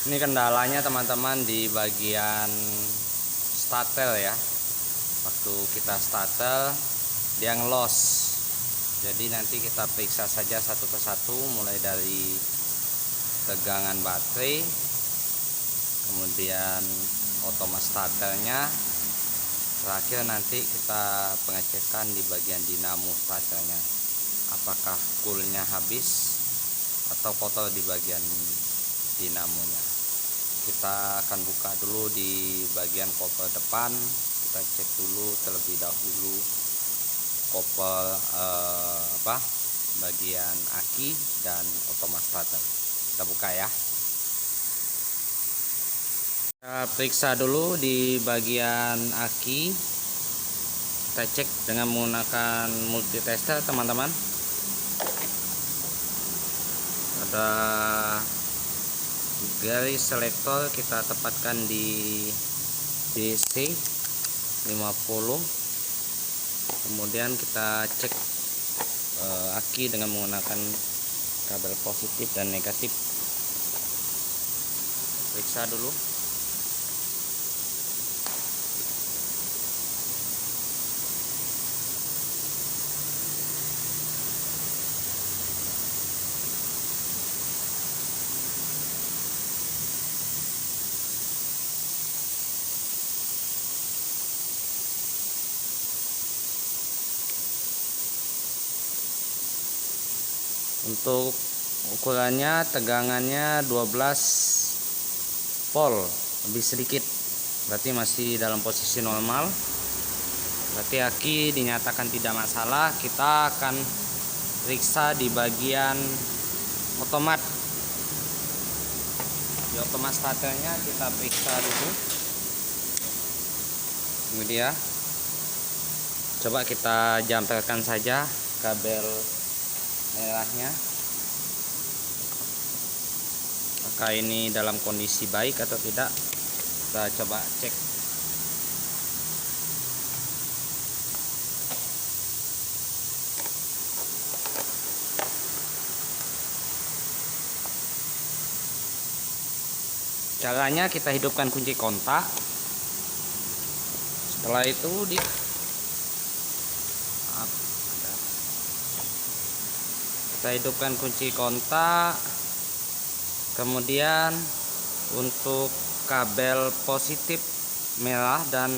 Ini kendalanya teman-teman di bagian starter ya. Waktu kita starter dia ngelos. Jadi nanti kita periksa saja satu persatu, mulai dari tegangan baterai, kemudian otomat starternya, terakhir nanti kita pengecekan di bagian dinamo starternya, apakah coolnya habis atau kotor di bagian dinamonya. Kita akan buka dulu di bagian koper depan, kita cek dulu terlebih dahulu koper bagian aki dan otomat starter. Kita buka ya. Kita periksa dulu di bagian aki. Kita cek dengan menggunakan multitester teman-teman. Ada garis selektor, kita tepatkan di DC 50. Kemudian kita cek aki dengan menggunakan kabel positif dan negatif. Periksa dulu. Untuk ukurannya, tegangannya 12 volt, lebih sedikit, berarti masih dalam posisi normal. Berarti aki dinyatakan tidak masalah. Kita akan periksa di bagian otomat. Di otomat starternya kita periksa dulu. Ini dia. Coba kita jumperkan saja kabel merahnya, apakah ini dalam kondisi baik atau tidak. Kita coba cek. Caranya kita hidupkan kunci kontak. Setelah itu kita hidupkan kunci kontak. Kemudian untuk kabel positif merah dan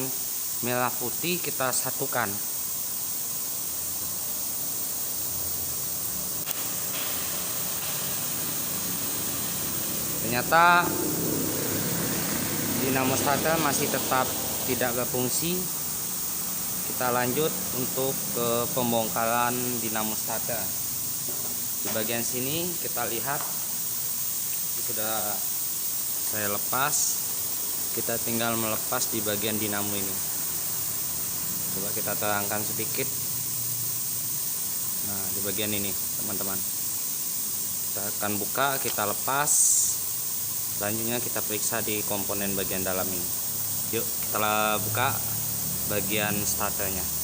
merah putih kita satukan. Ternyata dinamo starter masih tetap tidak berfungsi. Kita lanjut untuk ke pembongkaran dinamo starter. Di bagian sini kita lihat sudah saya lepas. Kita tinggal melepas di bagian dinamo ini. Coba kita terangkan sedikit. Nah, di bagian ini teman-teman, kita akan buka, kita lepas. Selanjutnya kita periksa di komponen bagian dalam ini. Yuk kita buka bagian starternya.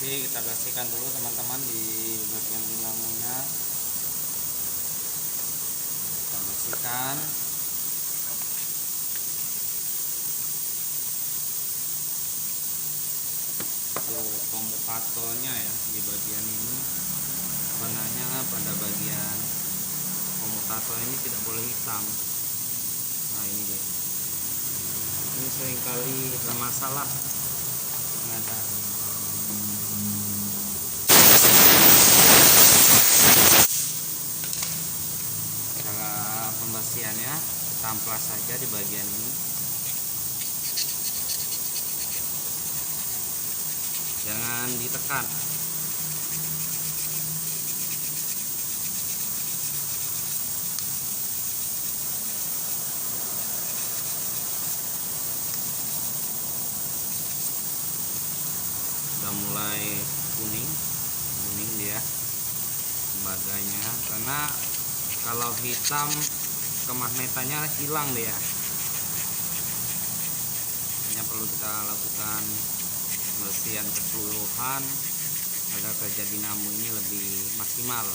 Oke, kita bersihkan dulu teman-teman di bagian dinamonya. Kita bersihkan. Untuk komutatornya ya, di bagian ini sebenarnya pada bagian komutator ini tidak boleh hitam. Nah, ini dia. Ini seringkali bermasalah. Ada pembersihannya, kita amplas saja di bagian ini. Jangan ditekan. Sudah mulai kuning dia tembaganya, karena kalau hitam kemagnetannya hilang dia. Hanya perlu kita lakukan pembersihan keseluruhan agar kerja dinamo ini lebih maksimal.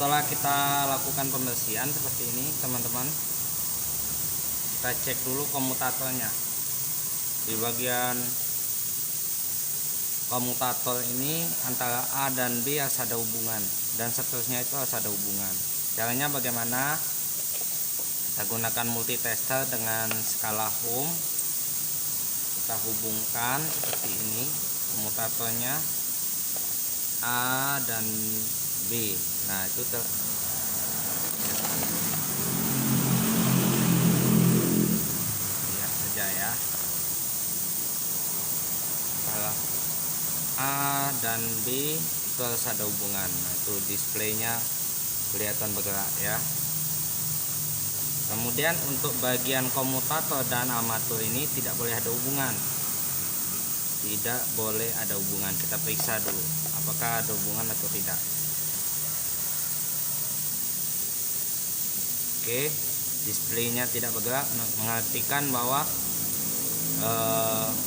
Setelah kita lakukan pembersihan seperti ini teman-teman, kita cek dulu komutatornya. Di bagian komutator ini antara A dan B harus ada hubungan, dan seterusnya itu harus ada hubungan. Caranya bagaimana? Kita gunakan multitester dengan skala ohm. Kita hubungkan seperti ini komutatornya A dan B. Nah, itu lihat saja ya. Kalau A dan B itu harus ada hubungan. Nah, itu displaynya kelihatan bergerak ya. Kemudian untuk bagian komutator dan armatur ini tidak boleh ada hubungan. Tidak boleh ada hubungan. Kita periksa dulu apakah ada hubungan atau tidak. Oke, displaynya tidak bergerak, mengartikan bahwa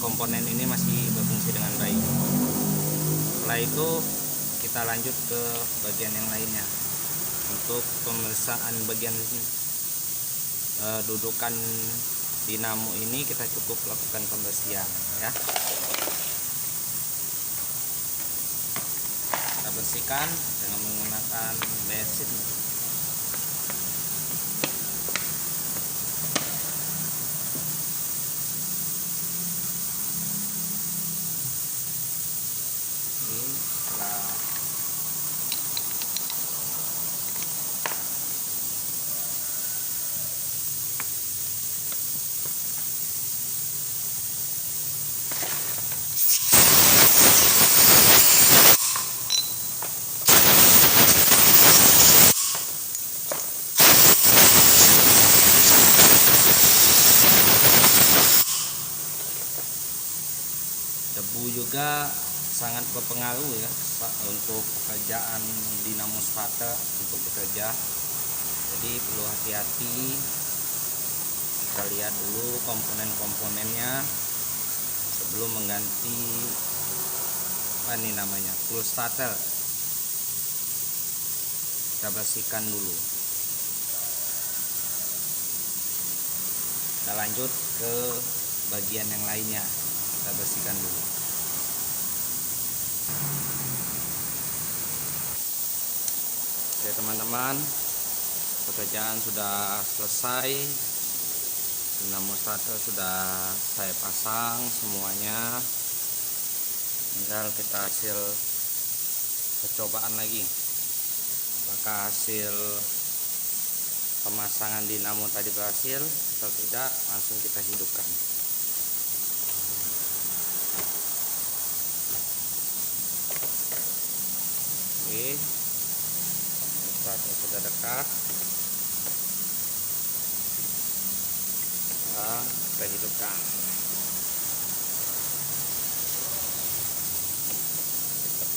komponen ini masih berfungsi dengan baik. Setelah itu kita lanjut ke bagian yang lainnya. Untuk pemeriksaan bagian dudukan dinamo ini kita cukup lakukan pembersihan ya. Kita bersihkan dengan menggunakan bensin. Debu juga sangat berpengaruh ya untuk pekerjaan dinamo starter untuk bekerja. Jadi perlu hati-hati. Kita lihat dulu komponen-komponennya sebelum mengganti apa nih namanya, full starter. Kita bersihkan dulu. Kita lanjut ke bagian yang lainnya. Kita bersihkan dulu. Oke teman-teman, pekerjaan sudah selesai. Dinamo starter sudah saya pasang semuanya. Tinggal kita hasil percobaan lagi. Apakah hasil pemasangan dinamo tadi berhasil atau tidak, langsung kita hidupkan. Oke, starter sudah dekat. Nah, kita hidupkan.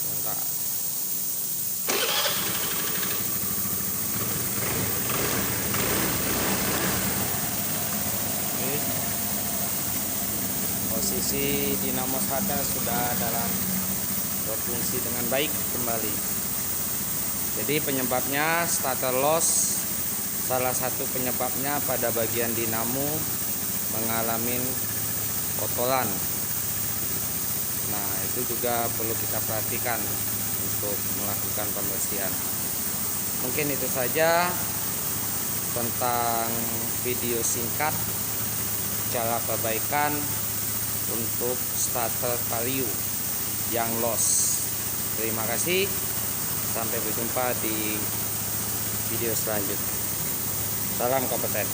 Mantap. Oke, posisi dinamo starter sudah dalam berfungsi dengan baik kembali. Jadi penyebabnya starter loss, salah satu penyebabnya pada bagian dinamo mengalami kotoran. Nah, itu juga perlu kita perhatikan untuk melakukan pembersihan. Mungkin itu saja tentang video singkat cara perbaikan untuk starter Vario yang loss. Terima kasih. Sampai berjumpa di video selanjutnya. Salam kompeten.